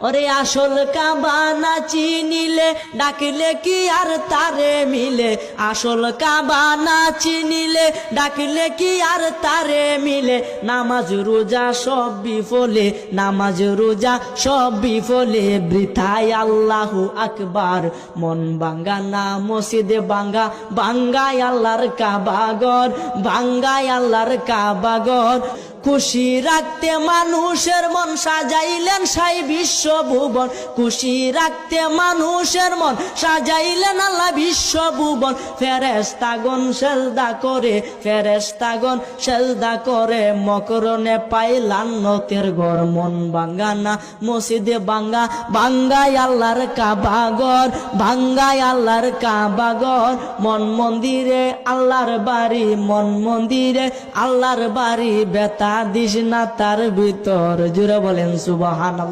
ওরে আসল কাবা না চিনিলে ডাকিলে কি আর তারে মিলে, আসল কাবা না চিনিলে ডাকিলে কি আর তারে মিলে। নামাজ রোজা সব বিফলে, নামাজ রোজা সব বিফলে, বৃথায় আল্লাহু আকবার। মন ভাঙ্গা না মসজিদে ভাঙ্গা, ভাঙ্গায় আল্লাহর কাবাগর, ভাঙ্গায় আল্লাহর কাবাগর। খুশি রাখতে মানুষের মন সাজাইলেন সাই বিশ্বভুবন, খুশি রাখতে মানুষের মন সাজাইলেন আল্লাহ বিশ্বভুবন। ফেরেশতাগণ সেজদা করে, ফেরেশতাগণ সেজদা করে, মকরণে পাইলাম নতের ঘর। মন ভাঙ্গা না মসজিদে ভাঙ্গা, ভাঙ্গায় আল্লাহর কাবাগর, ভাঙ্গায় আল্লাহর কাবাগর। মন মন্দিরে আল্লাহর বাড়ি, মন মন্দিরে আল্লাহর বাড়ি, বেতা দিস না তার ভিতর। জুড়ে বলেন সুবহানাল্লাহ।